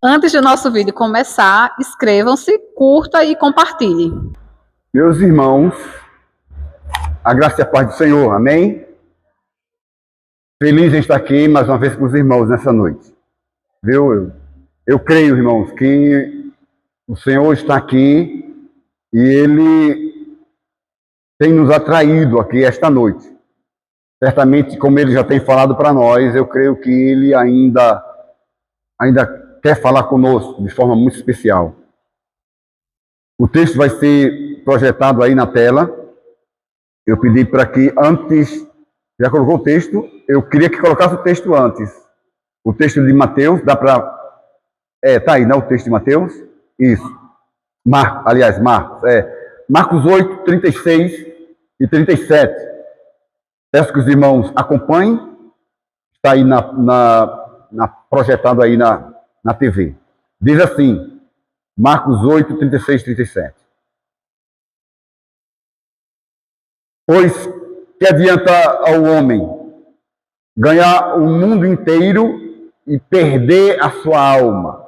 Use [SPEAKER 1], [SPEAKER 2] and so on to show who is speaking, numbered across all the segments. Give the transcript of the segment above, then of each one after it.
[SPEAKER 1] Antes do nosso vídeo começar, inscrevam-se, curta e compartilhe.
[SPEAKER 2] Meus irmãos, a graça e a paz do Senhor, amém? Feliz em estar aqui mais uma vez com os irmãos nessa noite. Viu? Eu creio, irmãos, que o Senhor está aqui e Ele tem nos atraído aqui esta noite. Certamente, como Ele já tem falado para nós, eu creio que Ele ainda quer falar conosco de forma muito especial. O texto vai ser projetado aí na tela. Eu pedi para que antes, já colocou o texto, eu queria que colocasse o texto antes. O texto de Mateus, dá para... tá aí, não é o texto de Mateus? Isso. Marcos 8, 36 e 37. Peço que os irmãos acompanhem. Está aí projetado aí na TV. Diz assim, Marcos 8, 36 e 37. Pois que adianta ao homem ganhar o mundo inteiro e perder a sua alma?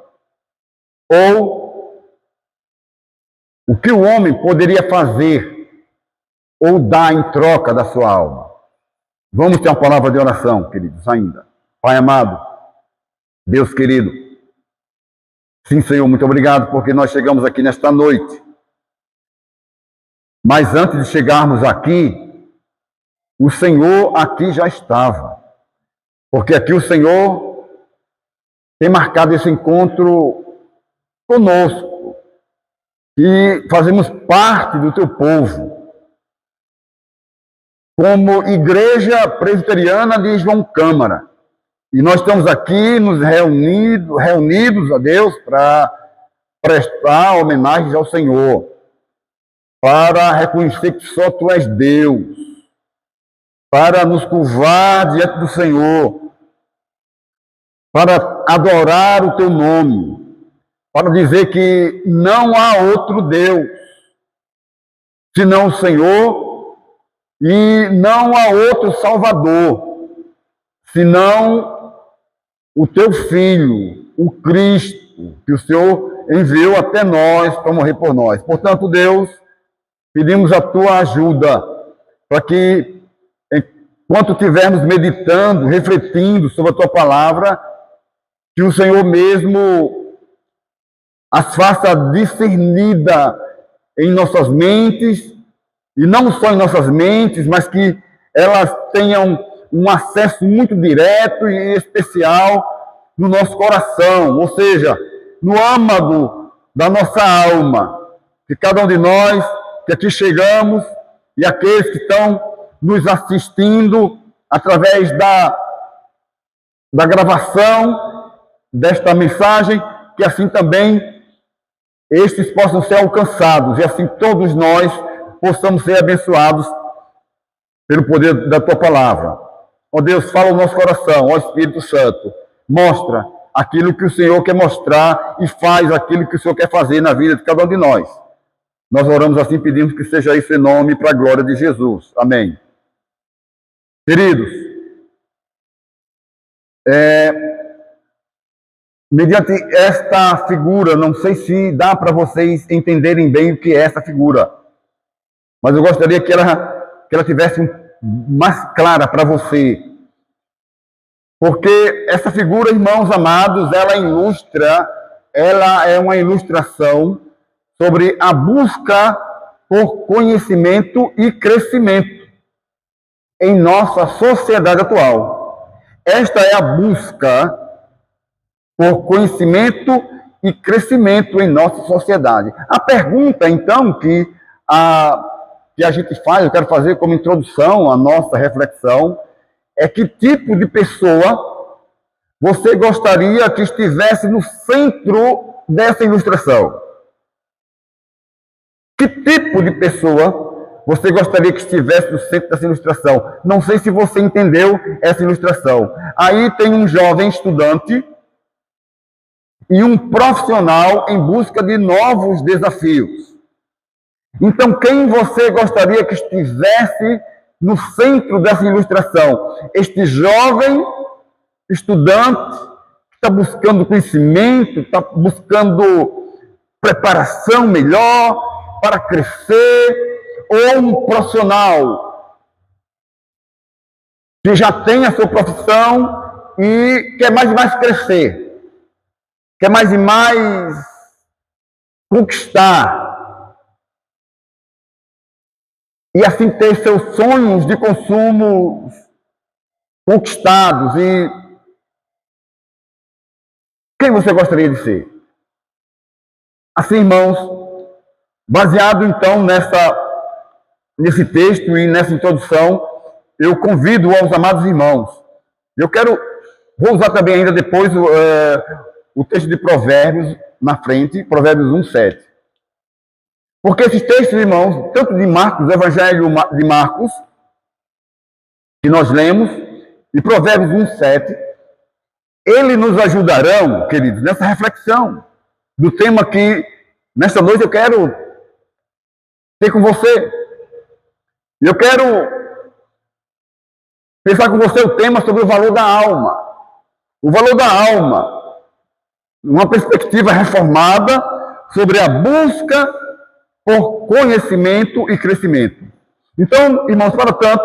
[SPEAKER 2] Ou o que o homem poderia fazer ou dar em troca da sua alma? Vamos ter uma palavra de oração, queridos, ainda. Pai amado, Deus querido, sim, Senhor, muito obrigado porque nós chegamos aqui nesta noite. Mas antes de chegarmos aqui, o Senhor aqui já estava. Porque aqui o Senhor tem marcado esse encontro conosco. E fazemos parte do teu povo. Como Igreja Presbiteriana de João Câmara. E nós estamos aqui nos reunidos a Deus para prestar homenagens ao Senhor. Para reconhecer que só Tu és Deus. Para nos curvar diante do Senhor. Para adorar o Teu nome. Para dizer que não há outro Deus senão o Senhor. E não há outro Salvador, senão o Teu Filho, o Cristo, que o Senhor enviou até nós para morrer por nós. Portanto, Deus, pedimos a Tua ajuda para que, enquanto estivermos meditando, refletindo sobre a Tua palavra, que o Senhor mesmo as faça discernida em nossas mentes, e não só em nossas mentes, mas que elas tenham um acesso muito direto e especial no nosso coração, ou seja, no âmago da nossa alma. Que cada um de nós que aqui chegamos e aqueles que estão nos assistindo através da gravação desta mensagem, que assim também estes possam ser alcançados e assim todos nós possamos ser abençoados pelo poder da Tua palavra. Ó Deus, fala o nosso coração, ó Espírito Santo, mostra aquilo que o Senhor quer mostrar e faz aquilo que o Senhor quer fazer na vida de cada um de nós. Nós oramos assim, pedimos que seja isso em nome e para a glória de Jesus. Amém. Queridos, mediante esta figura, não sei se dá para vocês entenderem bem o que é essa figura, mas eu gostaria que ela tivesse mais clara para você. Porque essa figura, irmãos amados, ela é uma ilustração sobre a busca por conhecimento e crescimento em nossa sociedade atual. Esta é a busca por conhecimento e crescimento em nossa sociedade. A pergunta, então, que a gente faz, eu quero fazer como introdução à nossa reflexão, é que tipo de pessoa você gostaria que estivesse no centro dessa ilustração? Que tipo de pessoa você gostaria que estivesse no centro dessa ilustração? Não sei se você entendeu essa ilustração. Aí tem um jovem estudante e um profissional em busca de novos desafios. Então, quem você gostaria que estivesse no centro dessa ilustração? Este jovem estudante está buscando conhecimento, está buscando preparação melhor para crescer, ou um profissional que já tem a sua profissão e quer mais e mais crescer, quer mais e mais conquistar, e assim ter seus sonhos de consumo conquistados. E quem você gostaria de ser? Assim, irmãos, baseado então nesse texto e nessa introdução, eu convido aos amados irmãos. Vou usar também ainda depois o texto de Provérbios na frente, Provérbios 1:7. Porque esses textos, irmãos, tanto de Marcos, o Evangelho de Marcos, que nós lemos, e Provérbios 1:7, eles nos ajudarão, queridos, nessa reflexão do tema que, nesta noite, eu quero ter com você. Eu quero pensar com você o tema sobre o valor da alma. O valor da alma, uma perspectiva reformada sobre a busca por conhecimento e crescimento. Então, irmãos, para tanto,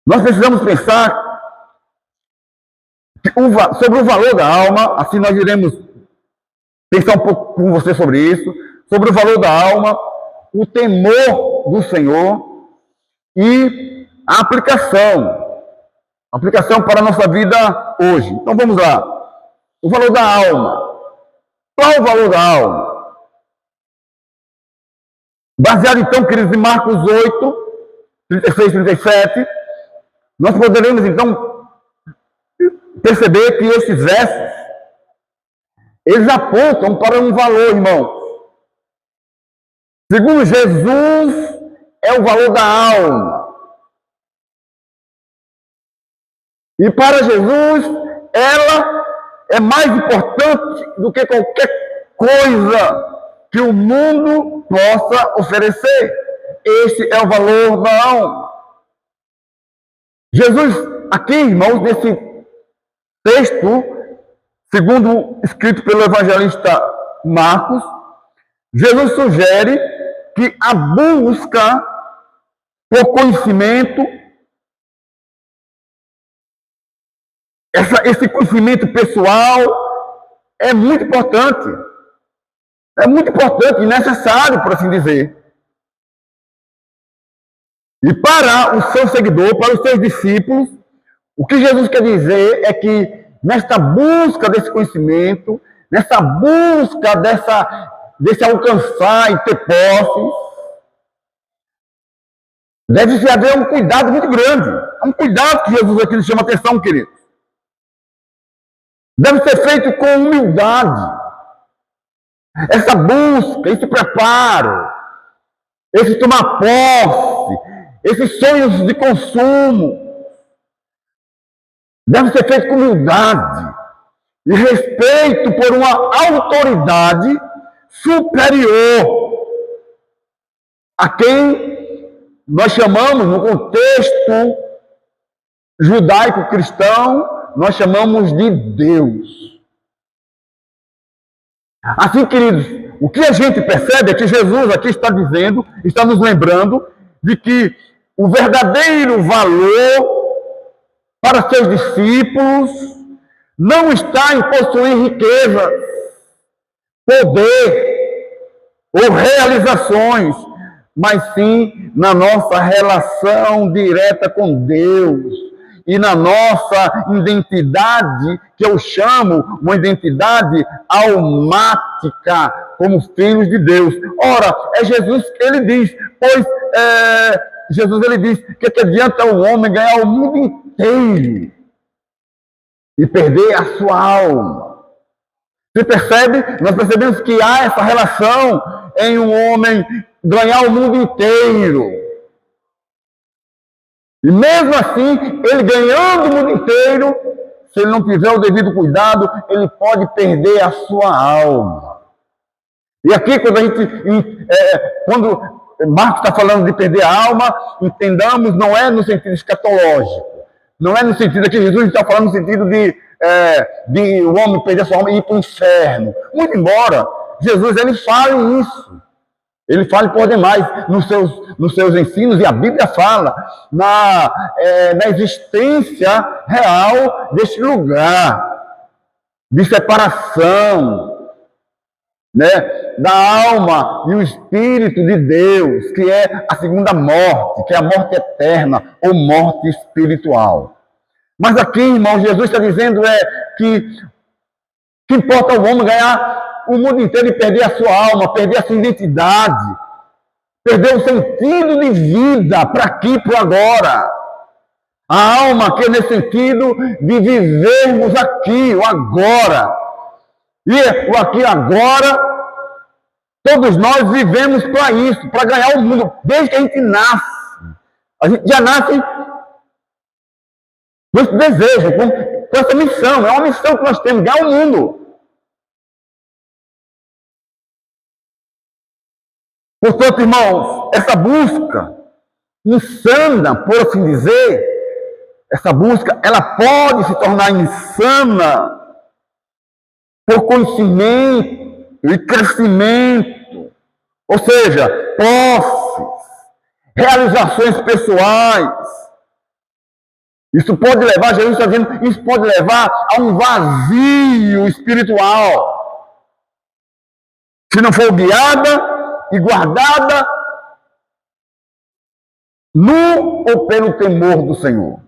[SPEAKER 2] nós precisamos pensar sobre o valor da alma. Assim nós iremos pensar um pouco com você sobre isso, sobre o valor da alma, o temor do Senhor e a aplicação para a nossa vida hoje. Então vamos lá. O valor da alma. Qual é o valor da alma? Baseado então, queridos, em Marcos 8, 36, 37, nós poderemos então perceber que esses versos, eles apontam para um valor, irmãos. Segundo Jesus, é o valor da alma. E para Jesus, ela é mais importante do que qualquer coisa que o mundo possa oferecer. Esse é o valor da alma. Jesus, aqui, irmãos, nesse texto, segundo escrito pelo evangelista Marcos, Jesus sugere que a busca por conhecimento, esse conhecimento pessoal, é muito importante. É muito importante e necessário, por assim dizer. E para o seu seguidor, para os seus discípulos, o que Jesus quer dizer é que nesta busca desse conhecimento, nessa busca desse alcançar e ter posse, deve-se haver um cuidado muito grande. É um cuidado que Jesus aqui nos chama a atenção, queridos. Deve ser feito com humildade. Essa busca, esse preparo, esse tomar posse, esses sonhos de consumo, deve ser feito com humildade e respeito por uma autoridade superior a quem nós chamamos, no contexto judaico-cristão, nós chamamos de Deus. Assim, queridos, o que a gente percebe é que Jesus aqui está dizendo, está nos lembrando de que o verdadeiro valor para seus discípulos não está em possuir riquezas, poder ou realizações, mas sim na nossa relação direta com Deus e na nossa identidade, que eu chamo uma identidade almática, como filhos de Deus. Ora, é Jesus que ele diz, Jesus ele diz que adianta o homem ganhar o mundo inteiro e perder a sua alma. Você percebe? Nós percebemos que há essa relação em um homem ganhar o mundo inteiro. E mesmo assim, ele ganhando o mundo inteiro, se ele não tiver o devido cuidado, ele pode perder a sua alma. E aqui, quando Marcos está falando de perder a alma, entendamos, não é no sentido escatológico. Não é no sentido que Jesus está falando no sentido de o homem perder a sua alma e ir para o inferno. Muito embora Jesus ele fale isso. Ele fala por demais nos seus ensinos, e a Bíblia fala na existência real deste lugar de separação, né, da alma e o Espírito de Deus, que é a segunda morte, que é a morte eterna ou morte espiritual. Mas aqui, irmão, Jesus está dizendo que importa o homem ganhar o mundo inteiro e perder a sua alma, perder a sua identidade, perder o sentido de vida para aqui, para agora. A alma que é nesse sentido de vivermos aqui, o agora. E o aqui agora, todos nós vivemos para isso, para ganhar o mundo, desde que a gente nasce. A gente já nasce com esse desejo, com essa missão. É uma missão que nós temos, ganhar o mundo. Portanto, irmãos, essa busca insana, por assim dizer, essa busca, ela pode se tornar insana por conhecimento e crescimento, ou seja, posses, realizações pessoais. Isso pode levar, Jesus está dizendo, isso pode levar a um vazio espiritual. Se não for guiada e guardada no ou pelo temor do Senhor.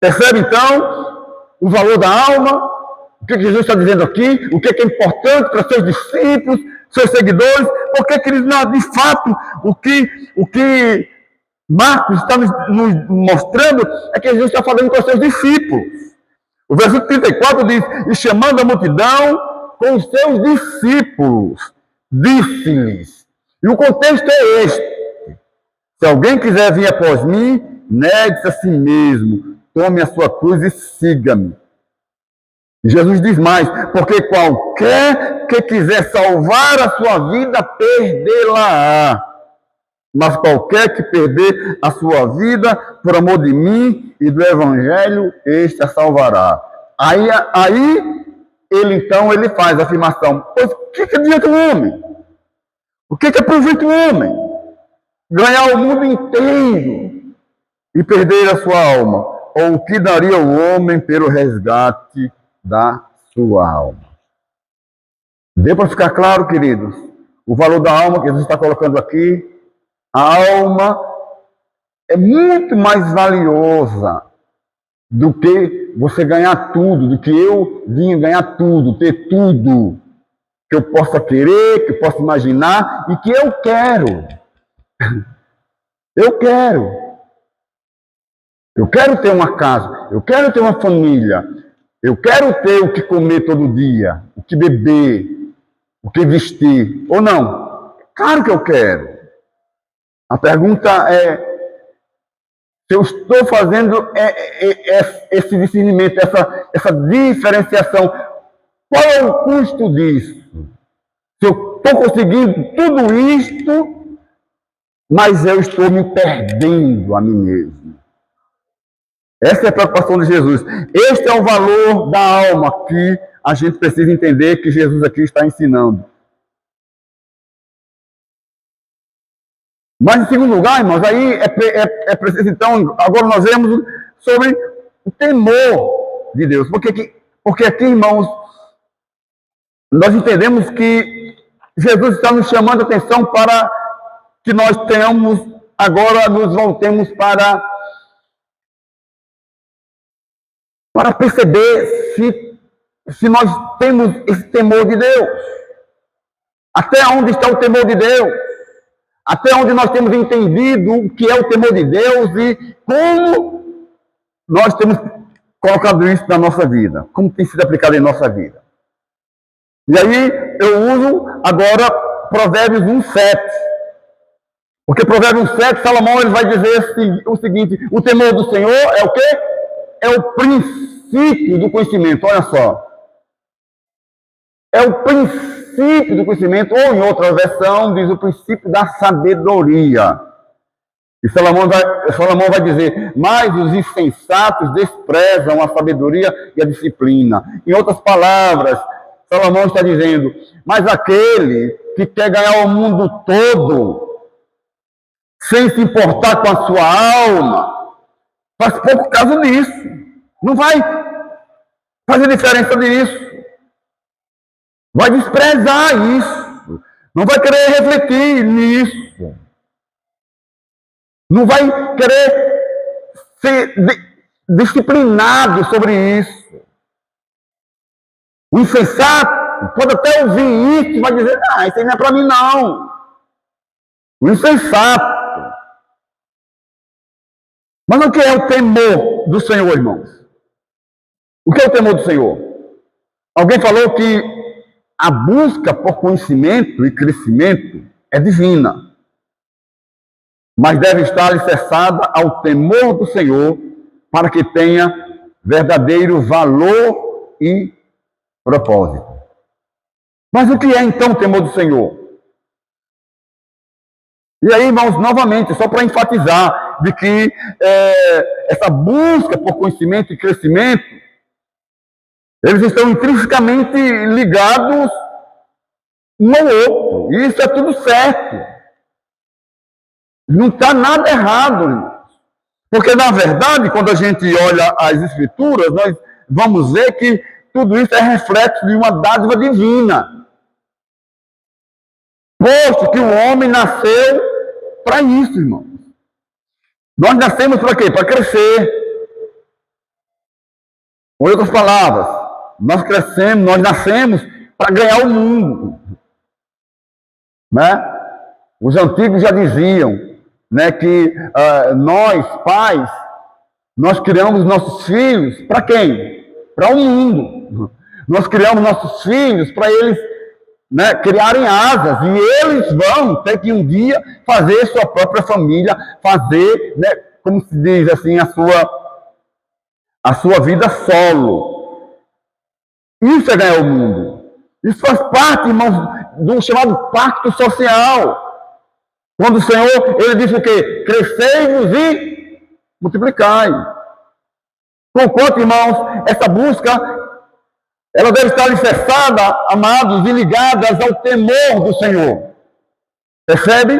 [SPEAKER 2] Percebe então o valor da alma? O que Jesus está dizendo aqui? O que é importante para seus discípulos, seus seguidores? Porque eles não, de fato, o que Marcos está nos mostrando é que Jesus está falando com os seus discípulos. O versículo 34 diz: e chamando a multidão com os seus discípulos, disse-lhes. E o contexto é este: se alguém quiser vir após mim, negue-se a si mesmo, tome a sua cruz e siga-me. Jesus diz mais: porque qualquer que quiser salvar a sua vida, perdê-la-á. Mas qualquer que perder a sua vida por amor de mim e do Evangelho, este a salvará. Aí ele faz a afirmação: pois o que adianta o homem? O que aproveita o homem? Ganhar o mundo inteiro e perder a sua alma. Ou o que daria o homem pelo resgate da sua alma? Deu para ficar claro, queridos, o valor da alma que Jesus está colocando aqui? A alma é muito mais valiosa do que você ganhar tudo, do que eu vinha ganhar tudo, ter tudo que eu possa querer, que eu possa imaginar e que eu quero. Eu quero. Eu quero ter uma casa, eu quero ter uma família, eu quero ter o que comer todo dia, o que beber, o que vestir, ou não? Claro que eu quero. A pergunta é se eu estou fazendo esse discernimento, essa diferenciação. Qual é o custo disso? Se eu estou conseguindo tudo isto, mas eu estou me perdendo a mim mesmo. Essa é a preocupação de Jesus. Este é o valor da alma que a gente precisa entender que Jesus aqui está ensinando. Mas, em segundo lugar, irmãos, aí é preciso, então, agora nós vemos sobre o temor de Deus. Porque aqui, irmãos, nós entendemos que Jesus está nos chamando a atenção para que nós tenhamos, agora nos voltemos para perceber se nós temos esse temor de Deus. Até onde está o temor de Deus? Até onde nós temos entendido o que é o temor de Deus e como nós temos colocado isso na nossa vida, como tem sido aplicado em nossa vida. E aí eu uso agora Provérbios 1:7. Porque Provérbios 1:7, Salomão ele vai dizer o seguinte: o temor do Senhor é o quê? É o princípio do conhecimento, olha só. É o princípio do conhecimento, ou em outra versão, diz o princípio da sabedoria. E Salomão vai dizer, mas os insensatos desprezam a sabedoria e a disciplina. Em outras palavras, Salomão está dizendo, mas aquele que quer ganhar o mundo todo, sem se importar com a sua alma, faz pouco caso disso. Não vai fazer diferença nisso. Vai desprezar isso. Não vai querer refletir nisso. Não vai querer ser disciplinado sobre isso. O insensato pode até ouvir isso e vai dizer, isso aí não é para mim não. O insensato. Mas o que é o temor do Senhor, irmãos? O que é o temor do Senhor? Alguém falou que a busca por conhecimento e crescimento é divina, mas deve estar alicerçada ao temor do Senhor para que tenha verdadeiro valor e propósito. Mas o que é então o temor do Senhor? E aí, irmãos, novamente, só para enfatizar de que essa busca por conhecimento e crescimento, eles estão intrinsecamente ligados um ao outro. E isso é tudo certo. Não está nada errado, irmãos. Porque, na verdade, quando a gente olha as Escrituras, nós vamos ver que tudo isso é reflexo de uma dádiva divina. Posto que o homem nasceu para isso, irmãos. Nós nascemos para quê? Para crescer. Com outras palavras, nós nascemos para ganhar o mundo. Né? Os antigos já diziam, né, que nós, pais, nós criamos nossos filhos para quem? Para o mundo. Nós criamos nossos filhos para eles, né, criarem asas, e eles vão ter que um dia fazer sua própria família, fazer, né, como se diz assim, a sua vida solo. Isso é ganhar o mundo. Isso faz parte, irmãos, do chamado pacto social. Quando o Senhor, ele disse o quê? Crescei-vos e multiplicai. Conquanto, irmãos, essa busca, ela deve estar alicerçada, amados, e ligadas ao temor do Senhor. Percebe?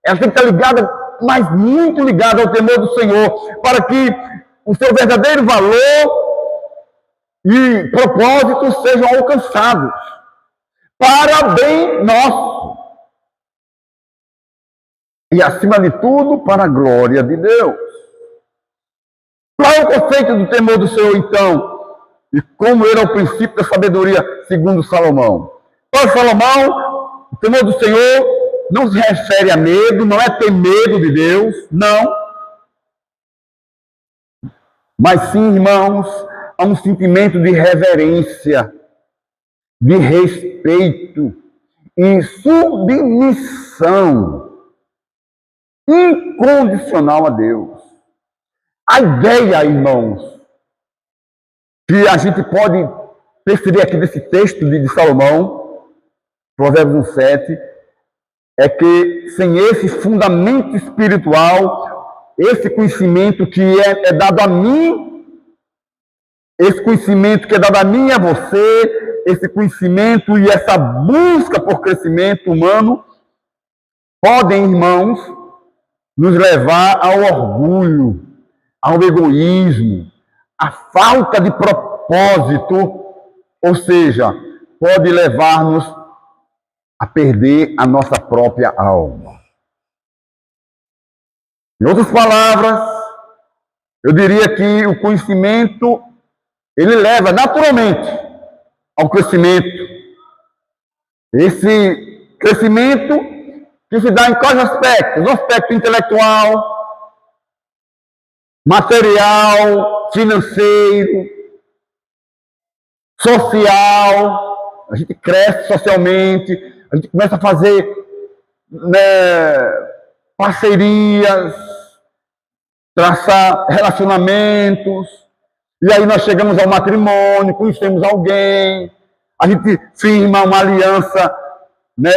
[SPEAKER 2] Ela tem que estar ligada, mas muito ligada ao temor do Senhor, para que o seu verdadeiro valor e propósitos sejam alcançados, para bem nosso. E, acima de tudo, para a glória de Deus. Qual é o conceito do temor do Senhor, então? E como ele é o princípio da sabedoria, segundo Salomão? Para Salomão, o temor do Senhor não se refere a medo, não é ter medo de Deus, não. Mas sim, irmãos, a um sentimento de reverência, de respeito e submissão incondicional a Deus. A ideia, irmãos, que a gente pode perceber aqui desse texto de Salomão, Provérbios 1:7, é que sem esse fundamento espiritual, esse conhecimento que é dado a mim, esse conhecimento que é dado a mim e a você, esse conhecimento e essa busca por crescimento humano, podem, irmãos, nos levar ao orgulho, ao egoísmo, à falta de propósito, ou seja, pode levar-nos a perder a nossa própria alma. Em outras palavras, eu diria que o conhecimento, ele leva naturalmente ao crescimento. Esse crescimento que se dá em quais aspectos? No aspecto intelectual, material, financeiro, social. A gente cresce socialmente, a gente começa a fazer, né, parcerias, traçar relacionamentos, e aí nós chegamos ao matrimônio, conhecemos alguém, a gente firma uma aliança, né,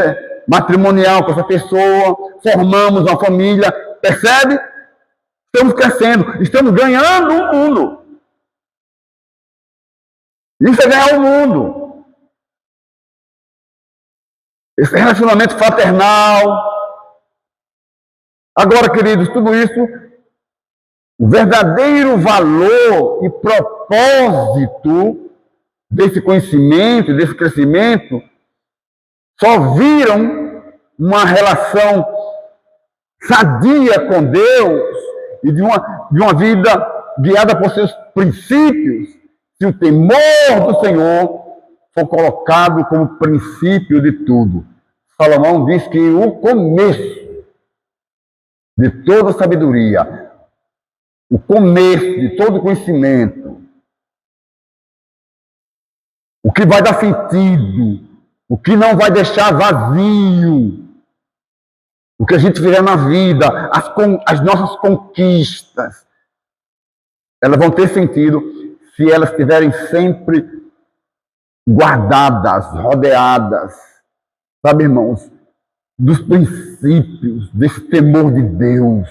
[SPEAKER 2] matrimonial com essa pessoa, formamos uma família, Percebe? Estamos crescendo, estamos ganhando o mundo. Isso é ganhar o mundo. Esse relacionamento fraternal. Agora, queridos, tudo isso, o verdadeiro valor e propósito desse conhecimento, desse crescimento, só viram uma relação sadia com Deus e de uma vida guiada por seus princípios, se o temor do Senhor for colocado como princípio de tudo. Salomão diz que o começo de toda sabedoria, o começo de todo conhecimento, o que vai dar sentido, o que não vai deixar vazio, o que a gente fizer na vida, as nossas conquistas, elas vão ter sentido se elas estiverem sempre guardadas, rodeadas, sabe, irmãos, dos princípios, desse temor de Deus.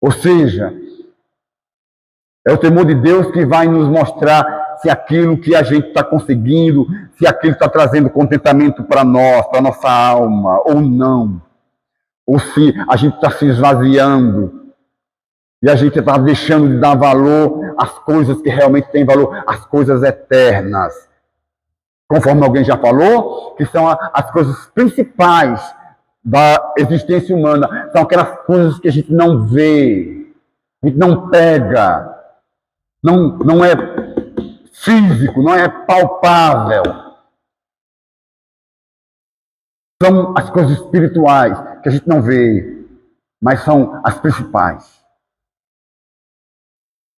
[SPEAKER 2] Ou seja, é o temor de Deus que vai nos mostrar se aquilo que a gente está conseguindo, se aquilo está trazendo contentamento para nós, para a nossa alma, ou não. Ou se a gente está se esvaziando e a gente está deixando de dar valor às coisas que realmente têm valor, às coisas eternas. Conforme alguém já falou, que são as coisas principais da existência humana. São aquelas coisas que a gente não vê, a gente não pega, não é físico, não é palpável. São as coisas espirituais que a gente não vê, mas são as principais.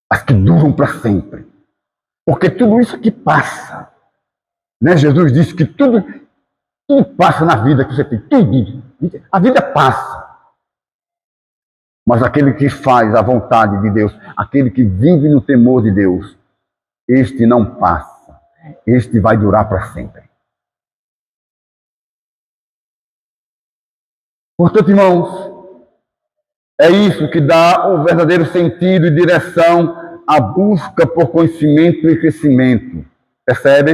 [SPEAKER 2] As que duram para sempre. Porque tudo isso aqui passa. Né? Jesus disse que tudo passa na vida que você tem. Tudo. A vida passa. Mas aquele que faz a vontade de Deus, aquele que vive no temor de Deus, este não passa. Este vai durar para sempre. Portanto, irmãos, é isso que dá o verdadeiro sentido e direção à busca por conhecimento e crescimento. Percebe?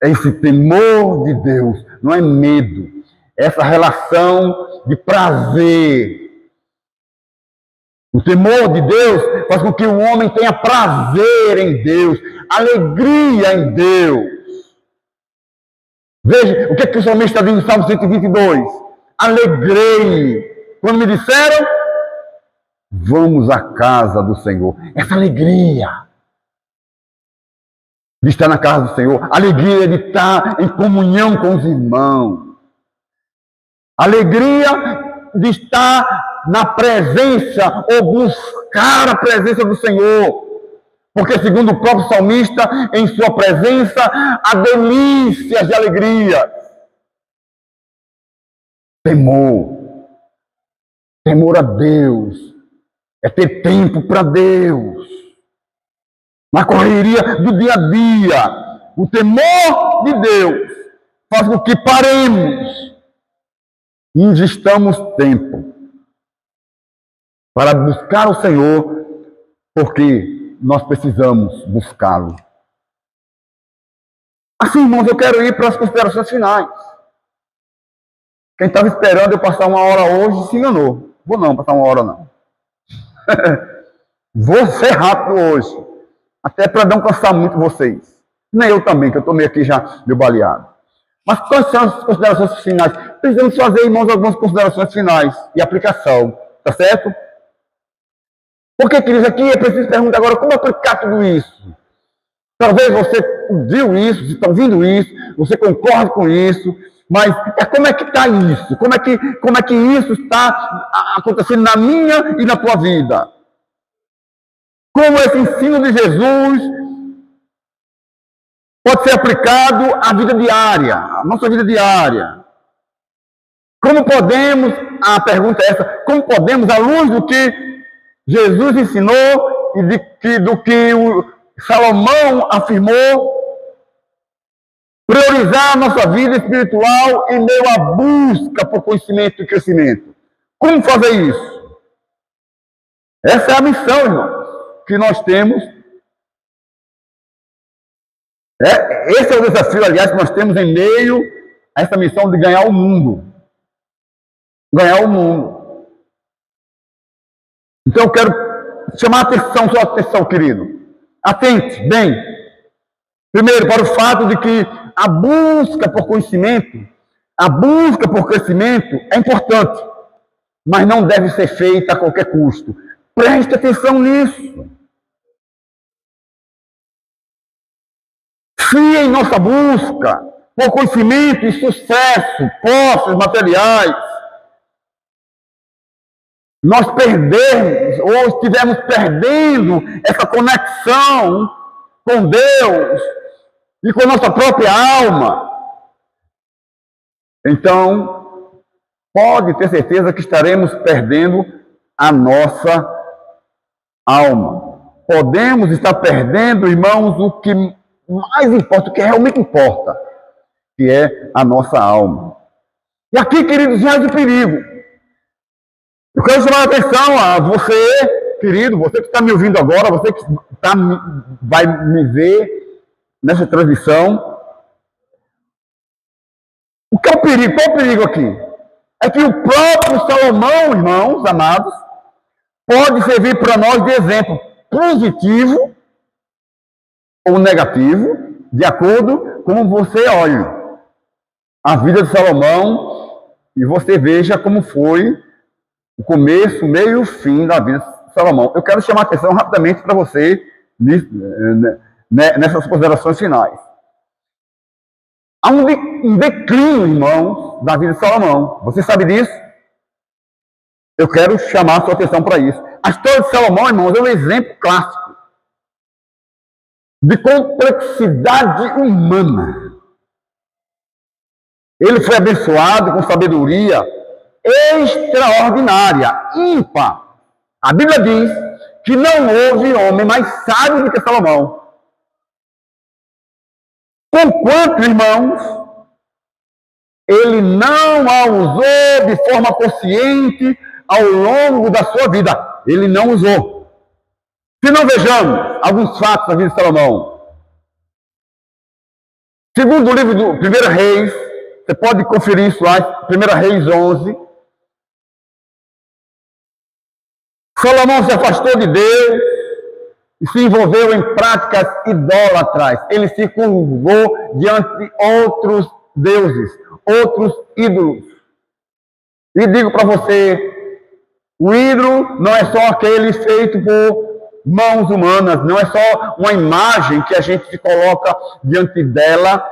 [SPEAKER 2] É esse temor de Deus, não é medo. Essa relação de prazer. O temor de Deus faz com que o homem tenha prazer em Deus, alegria em Deus. Veja o que o salmista diz no Salmo 122. Alegrei-me quando me disseram, vamos à casa do Senhor. Essa alegria de estar na casa do Senhor, alegria de estar em comunhão com os irmãos, alegria de estar na presença ou buscar a presença do Senhor. Porque, segundo o próprio salmista, em sua presença há delícias de alegria. Temor a Deus, é ter tempo para Deus. Na correria do dia a dia, o temor de Deus faz com que paremos e investamos tempo para buscar o Senhor, porque nós precisamos buscá-lo. Assim, irmãos, eu quero ir para as considerações finais. Quem estava esperando eu passar uma hora hoje se enganou. Vou não passar uma hora, não. Vou ser rápido hoje. Até para não cansar muito vocês. Nem eu também, que eu estou meio aqui já meio baleado. Mas quais são as considerações finais? Precisamos fazer, irmãos, algumas considerações finais e aplicação. Tá certo? Porque, queridos, aqui é preciso perguntar agora como aplicar tudo isso. Talvez você viu isso, você está ouvindo isso, você concorda com isso, mas como é que está isso? Como é que isso está acontecendo na minha e na tua vida? Como esse ensino de Jesus pode ser aplicado à vida diária, à nossa vida diária? Como podemos, a pergunta é essa, como podemos, à luz do que Jesus ensinou e do que o Salomão afirmou, priorizar a nossa vida espiritual em meio à busca por conhecimento e crescimento? Como fazer isso? Essa é a missão, irmãos, que nós temos. Esse é o desafio, aliás, que nós temos em meio a essa missão de ganhar o mundo. Ganhar o mundo. Então eu quero chamar a atenção, sua atenção, querido. Atente, bem. Primeiro, para o fato de que a busca por conhecimento, a busca por crescimento é importante, mas não deve ser feita a qualquer custo. Preste atenção nisso. Se em nossa busca por conhecimento e sucesso, posses materiais, nós perdermos ou estivermos perdendo essa conexão com Deus e com a nossa própria alma, então pode ter certeza que estaremos perdendo a nossa alma. Podemos estar perdendo, irmãos, o que mais importa, o que realmente importa, que é a nossa alma. E aqui, queridos, já é o perigo. Eu quero chamar a atenção a você, querido, você que está me ouvindo agora, você que vai me ver nessa transmissão. O que é o perigo? Qual é o perigo aqui? É que o próprio Salomão, irmãos amados, pode servir para nós de exemplo positivo ou negativo, de acordo com como você olha a vida de Salomão e você veja como foi o começo, meio e o fim da vida de Salomão. Eu quero chamar a atenção rapidamente para você nessas considerações finais. Há um declínio, irmãos, da vida de Salomão. Você sabe disso? Eu quero chamar a sua atenção para isso. A história de Salomão, irmãos, é um exemplo clássico de complexidade humana. Ele foi abençoado com sabedoria extraordinária, ímpar. A Bíblia diz que não houve homem mais sábio do que Salomão. Conquanto, irmãos, ele não a usou de forma consciente ao longo da sua vida. Ele não usou. Se não vejamos alguns fatos da vida de Salomão. Segundo o livro do 1 Reis, você pode conferir isso lá, 1 Reis 11. Salomão se afastou de Deus e se envolveu em práticas idólatras. Ele se curvou diante de outros deuses, outros ídolos. E digo para você, o ídolo não é só aquele feito por mãos humanas, não é só uma imagem que a gente se coloca diante dela,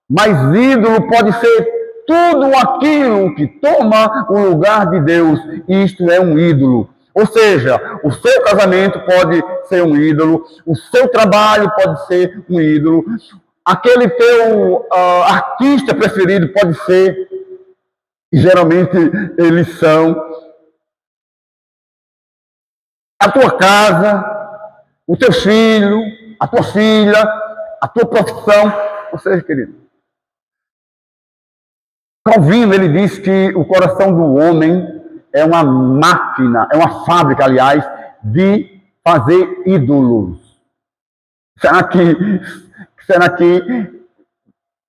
[SPEAKER 2] mas ídolo pode ser tudo aquilo que toma o lugar de Deus. Isto é um ídolo. Ou seja, o seu casamento pode ser um ídolo, o seu trabalho pode ser um ídolo, aquele teu artista preferido pode ser, e geralmente eles são, a tua casa, o teu filho, a tua filha, a tua profissão. Ou seja, querido, Calvino, ele diz que o coração do homem é uma máquina, é uma fábrica, aliás, de fazer ídolos. Será que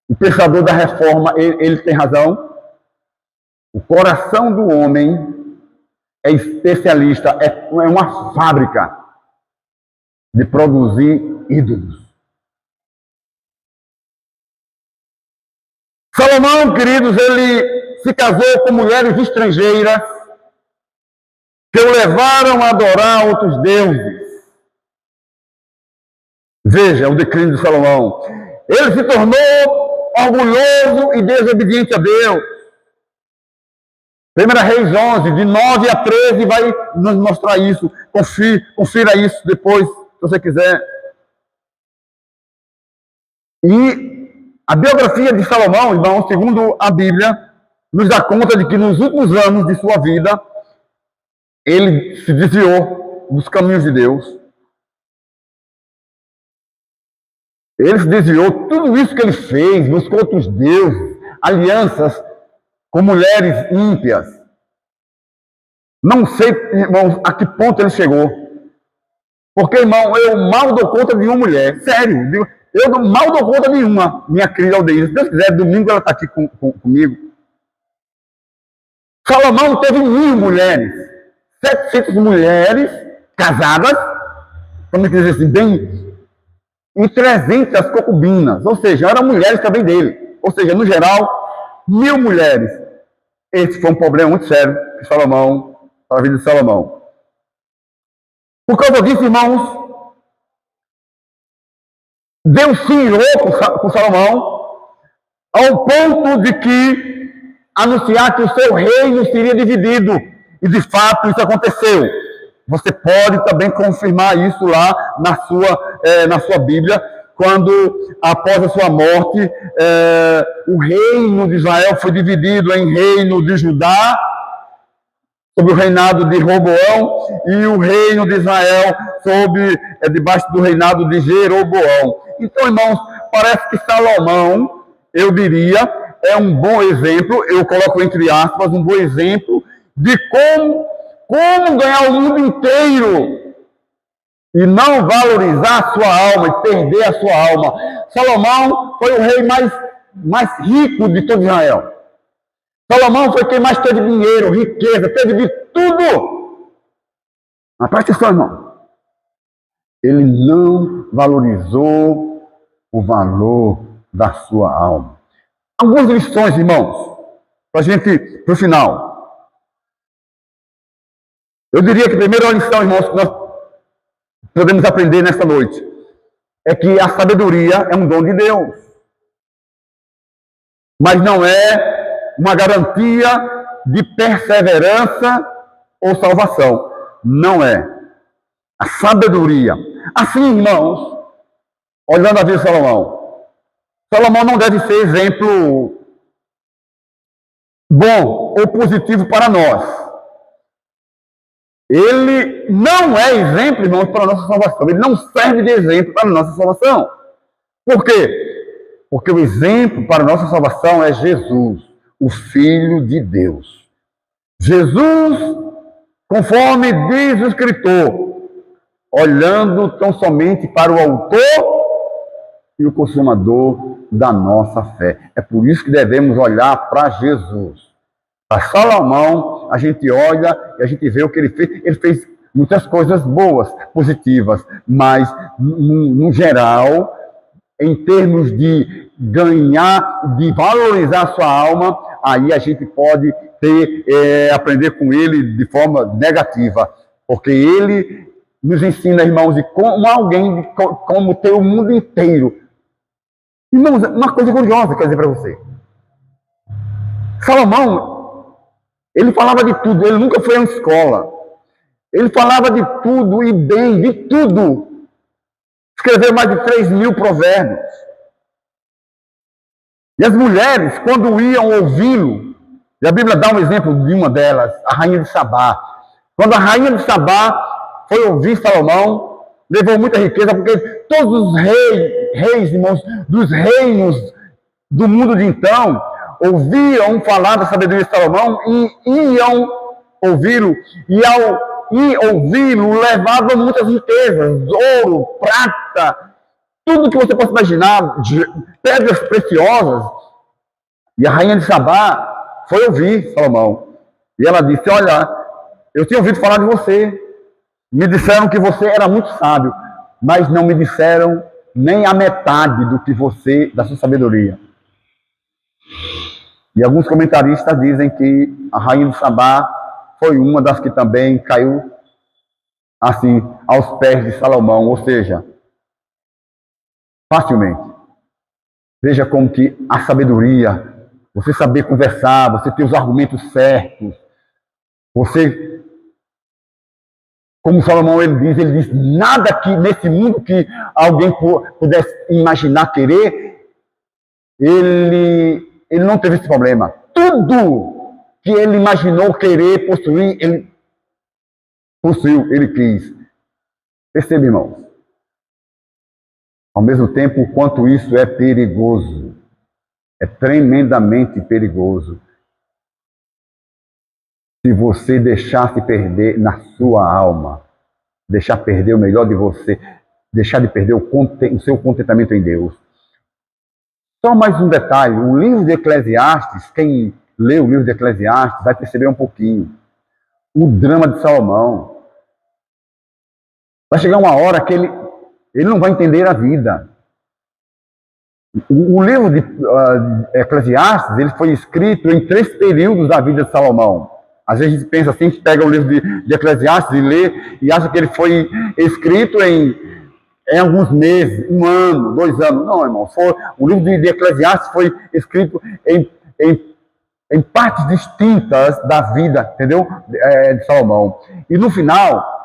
[SPEAKER 2] o pensador da reforma, ele tem razão? O coração do homem é especialista, é uma fábrica de produzir ídolos. Salomão, queridos, ele se casou com mulheres estrangeiras que o levaram a adorar outros deuses. Veja o declínio de Salomão. Ele se tornou orgulhoso e desobediente a Deus. 1 Reis 11, de 9 a 13, vai nos mostrar isso. Confira isso depois, se você quiser. E a biografia de Salomão, irmão, segundo a Bíblia, nos dá conta de que nos últimos anos de sua vida, ele se desviou dos caminhos de Deus. Ele se desviou, tudo isso que ele fez, buscou outros deuses, alianças com mulheres ímpias. Não sei, irmãos, a que ponto ele chegou. Porque, irmão, eu mal dou conta de uma mulher. Sério, eu mal dou conta de uma, minha querida Aldeia. Se Deus quiser, domingo ela está aqui comigo. Salomão teve 1.000 mulheres, 700 mulheres casadas, vamos dizer assim, bem, e 300 concubinas, ou seja, eram mulheres também dele. Ou seja, no geral, 1.000 mulheres. Esse foi um problema muito sério que Salomão, para a vida de Salomão. Por causa disso, irmãos, Deus se irou com Salomão, ao ponto de que anunciar que o seu reino seria dividido. E de fato isso aconteceu. Você pode também confirmar isso lá na sua Bíblia, quando após a sua morte, o reino de Israel foi dividido em reino de Judá, sob o reinado de Roboão, e o reino de Israel debaixo do reinado de Jeroboão. Então, irmãos, parece que Salomão, eu diria, é um bom exemplo, eu coloco entre aspas, um bom exemplo de como ganhar o mundo inteiro e não valorizar a sua alma e perder a sua alma. Salomão foi o rei mais rico de todo Israel. Salomão foi quem mais teve dinheiro, riqueza, teve de tudo. Mas presta atenção, irmão. Ele não valorizou o valor da sua alma. Algumas lições, irmãos, para a gente, para o final. Eu diria que a primeira lição, irmãos, que nós podemos aprender nesta noite é que a sabedoria é um dom de Deus, mas não é uma garantia de perseverança ou salvação. Não é. A sabedoria. Assim, irmãos, olhando a vida de Salomão não deve ser exemplo bom ou positivo para nós. Ele não é exemplo, irmãos, para a nossa salvação. Ele não serve de exemplo para a nossa salvação. Por quê? Porque o exemplo para a nossa salvação é Jesus, o Filho de Deus. Jesus, conforme diz o escritor, olhando tão somente para o autor e o consumador da nossa fé. É por isso que devemos olhar para Jesus. Para Salomão, a gente olha e a gente vê o que ele fez. Ele fez muitas coisas boas, positivas, mas, no geral, em termos de ganhar, de valorizar a sua alma, aí a gente pode aprender com ele de forma negativa, porque ele nos ensina, irmãos, de como ter o mundo inteiro. Irmãos, uma coisa curiosa, quer dizer para você. Salomão, ele falava de tudo, ele nunca foi a uma escola. Ele falava de tudo e bem, de tudo. Escreveu mais de 3.000 provérbios. E as mulheres, quando iam ouvi-lo, e a Bíblia dá um exemplo de uma delas, a rainha de Sabá. Quando a rainha de Sabá foi ouvir Salomão, levou muita riqueza, porque todos os reis, irmãos, dos reinos do mundo de então, ouviam falar da sabedoria de Salomão e iam ouvi-lo, e ao ouvi-lo levavam muitas riquezas, ouro, prata, tudo que você possa imaginar, pedras preciosas. E a rainha de Sabá foi ouvir Salomão. E ela disse: olha, eu tinha ouvido falar de você. Me disseram que você era muito sábio, mas não me disseram nem a metade da sua sabedoria. E alguns comentaristas dizem que a rainha de Sabá foi uma das que também caiu assim aos pés de Salomão, ou seja, facilmente. Veja como que a sabedoria, você saber conversar, você ter os argumentos certos, você, como Salomão ele diz, nada que nesse mundo que alguém pudesse imaginar querer, ele não teve esse problema. Tudo que ele imaginou querer possuir, ele possuiu, ele quis. Perceba, irmãos. Ao mesmo tempo, o quanto isso é perigoso. É tremendamente perigoso. se você deixar se perder na sua alma, deixar perder o melhor de você, deixar de perder o seu contentamento em Deus. Só mais um detalhe, o livro de Eclesiastes, quem lê o livro de Eclesiastes vai perceber um pouquinho. O drama de Salomão. Vai chegar uma hora que ele não vai entender a vida. O livro de Eclesiastes, ele foi escrito em 3 períodos da vida de Salomão. Às vezes a gente pensa assim, a gente pega o livro de Eclesiastes e lê e acha que ele foi escrito em alguns meses, 1 ano, 2 anos. Não, irmão. O livro de Eclesiastes foi escrito em partes distintas da vida, entendeu? De Salomão. E no final,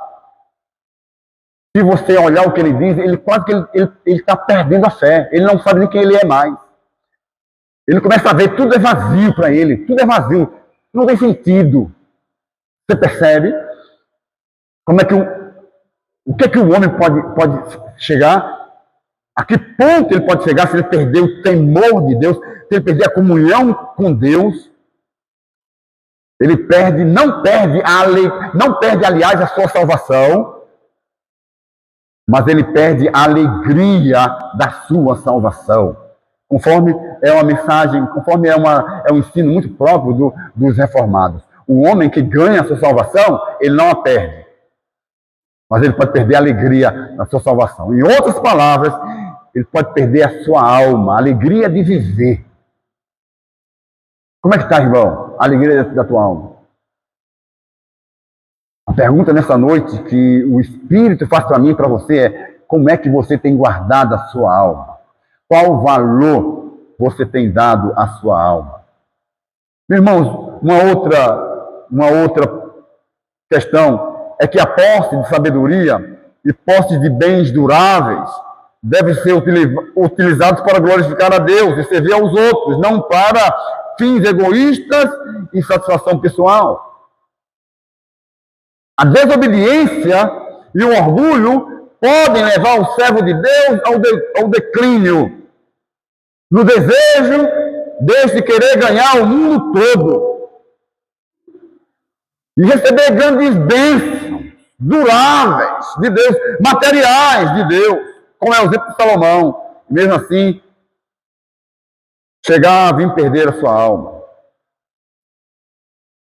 [SPEAKER 2] se você olhar o que ele diz, ele quase que ele está perdendo a fé. Ele não sabe nem quem ele é mais. Ele começa a ver tudo é vazio para ele, tudo é vazio, não tem sentido. Você percebe como é que o que é que o homem pode chegar? A que ponto ele pode chegar se ele perder o temor de Deus, se ele perder a comunhão com Deus? Ele perde, não perde, aliás, a sua salvação, mas ele perde a alegria da sua salvação. Conforme é uma mensagem, conforme é um ensino muito próprio dos reformados. O homem que ganha a sua salvação, ele não a perde. Mas ele pode perder a alegria da sua salvação. Em outras palavras, ele pode perder a sua alma, a alegria de viver. Como é que está, irmão? A alegria da tua alma. A pergunta nessa noite que o Espírito faz para mim e para você é: como é que você tem guardado a sua alma? Qual valor você tem dado à sua alma? Meus irmãos, uma outra questão é que a posse de sabedoria e posse de bens duráveis devem ser utilizados para glorificar a Deus e servir aos outros, não para fins egoístas e satisfação pessoal. A desobediência e o orgulho podem levar o servo de Deus ao declínio, no desejo de querer ganhar o mundo todo e receber grandes bênçãos duráveis de Deus, materiais de Deus, como é o exemplo de Salomão. E mesmo assim, chegar a vir perder a sua alma.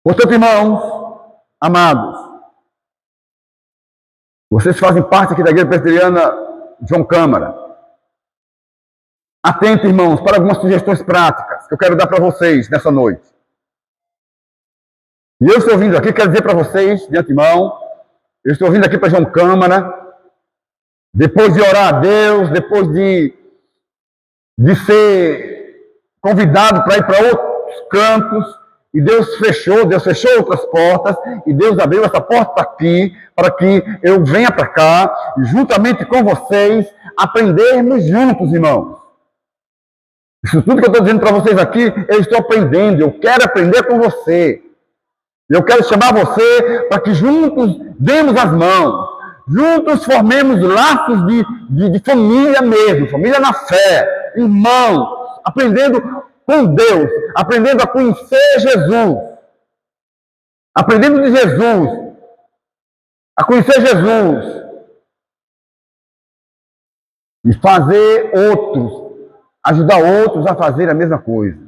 [SPEAKER 2] Portanto, irmãos, amados, vocês fazem parte aqui da Igreja Presbiteriana João Câmara. Atente, irmãos, para algumas sugestões práticas que eu quero dar para vocês nessa noite. E eu estou vindo aqui, quero dizer para vocês, de antemão, eu estou vindo aqui para João Câmara, depois de orar a Deus, depois de ser convidado para ir para outros campos, e Deus fechou outras portas, e Deus abriu essa porta aqui, para que eu venha para cá, e juntamente com vocês, aprendermos juntos, irmãos. Isso tudo que eu estou dizendo para vocês aqui, eu estou aprendendo, eu quero aprender com você. Eu quero chamar você para que juntos demos as mãos, juntos formemos laços de família mesmo, família na fé, irmãos, aprendendo com Deus, aprendendo a conhecer Jesus, aprendendo de Jesus, a conhecer Jesus e fazer outros, ajudar outros a fazer a mesma coisa.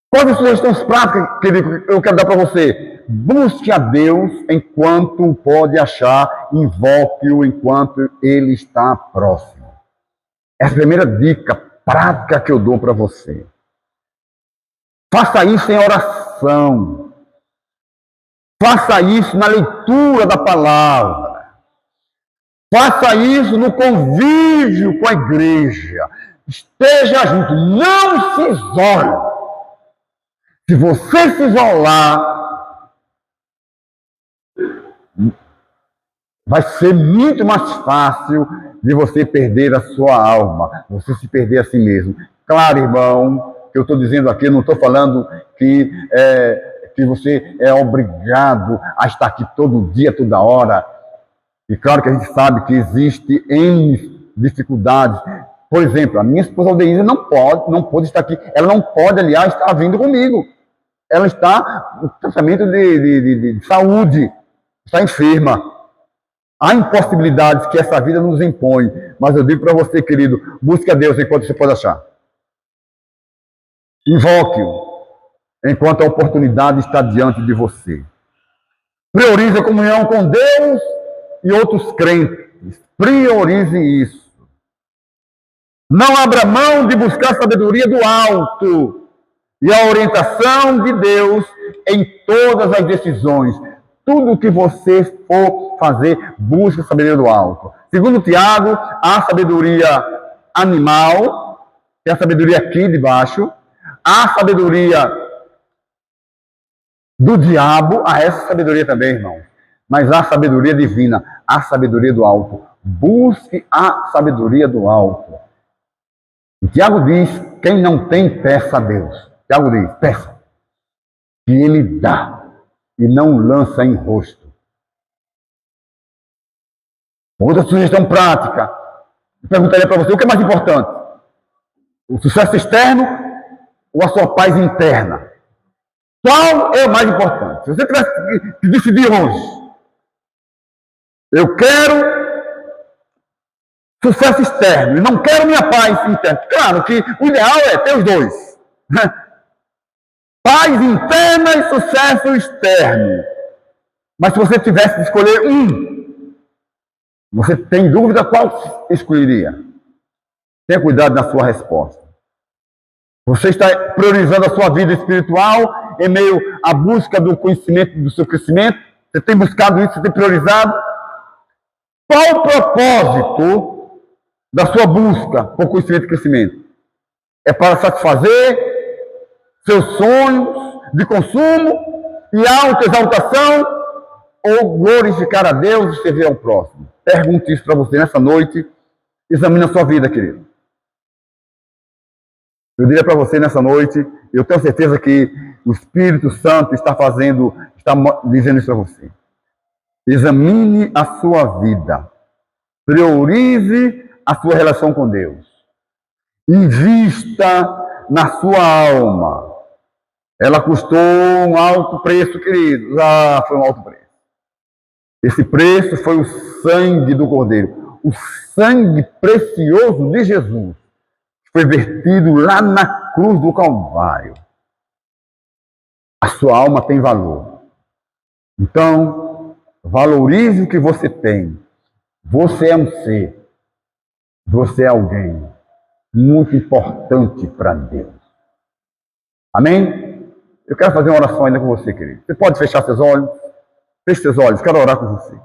[SPEAKER 2] Quais as sugestões práticas que eu quero dar para você? Busque a Deus enquanto pode achar, invoque-o enquanto Ele está próximo. Essa é a primeira dica prática que eu dou para você. Faça isso em oração. Faça isso na leitura da palavra. Faça isso no convívio com a igreja. Esteja junto. Não se isole. Se você se isolar, vai ser muito mais fácil de você perder a sua alma, você se perder a si mesmo. Claro, irmão, que eu estou dizendo aqui, eu não estou falando que você é obrigado a estar aqui todo dia, toda hora. E claro que a gente sabe que existe N dificuldades. Por exemplo, a minha esposa Aldeísa não pode estar aqui. Ela não pode, aliás, estar vindo comigo. ela está no tratamento de saúde, está enferma. Há impossibilidades que essa vida nos impõe, mas eu digo para você, querido, busque a Deus enquanto você pode achar. Invoque-o enquanto a oportunidade está diante de você. Priorize a comunhão com Deus e outros crentes. Priorize isso. Não abra mão de buscar a sabedoria do alto e a orientação de Deus em todas as decisões. Tudo que você for fazer, busque a sabedoria do alto. Segundo Tiago, há sabedoria animal, tem a sabedoria aqui de baixo, há sabedoria do diabo, há essa sabedoria também, irmão. Mas há sabedoria divina, há sabedoria do alto. Busque a sabedoria do alto. E Tiago diz, quem não tem, peça a Deus. Tiago diz, peça. E ele dá. E não lança em rosto. Outra sugestão prática. Eu perguntaria para você, o que é mais importante? O sucesso externo ou a sua paz interna? Qual é o mais importante? Se você tivesse que decidir hoje, eu quero sucesso externo e não quero minha paz interna. Claro que o ideal é ter os dois. Paz interna e sucesso externo. Mas se você tivesse de escolher um, você tem dúvida qual escolheria? Tenha cuidado na sua resposta. Você está priorizando a sua vida espiritual em meio à busca do conhecimento, do seu crescimento? Você tem buscado isso, você tem priorizado? Qual o propósito da sua busca por conhecimento e crescimento? É para satisfazer seus sonhos de consumo e autoexaltação ou glorificar a Deus e servir ao próximo? Pergunte isso para você nessa noite. Examine a sua vida, querido. Eu diria para você nessa noite, eu tenho certeza que o Espírito Santo está dizendo isso para você. Examine a sua vida. Priorize a sua relação com Deus. Invista na sua alma. Ela custou um alto preço, queridos. Ah, foi um alto preço. Esse preço foi o sangue do Cordeiro. O sangue precioso de Jesus. Foi vertido lá na cruz do Calvário. A sua alma tem valor. Então, valorize o que você tem. Você é um ser. Você é alguém muito importante para Deus. Amém? Eu quero fazer uma oração ainda com você, querido. Você pode fechar seus olhos? Feche seus olhos, quero orar com você.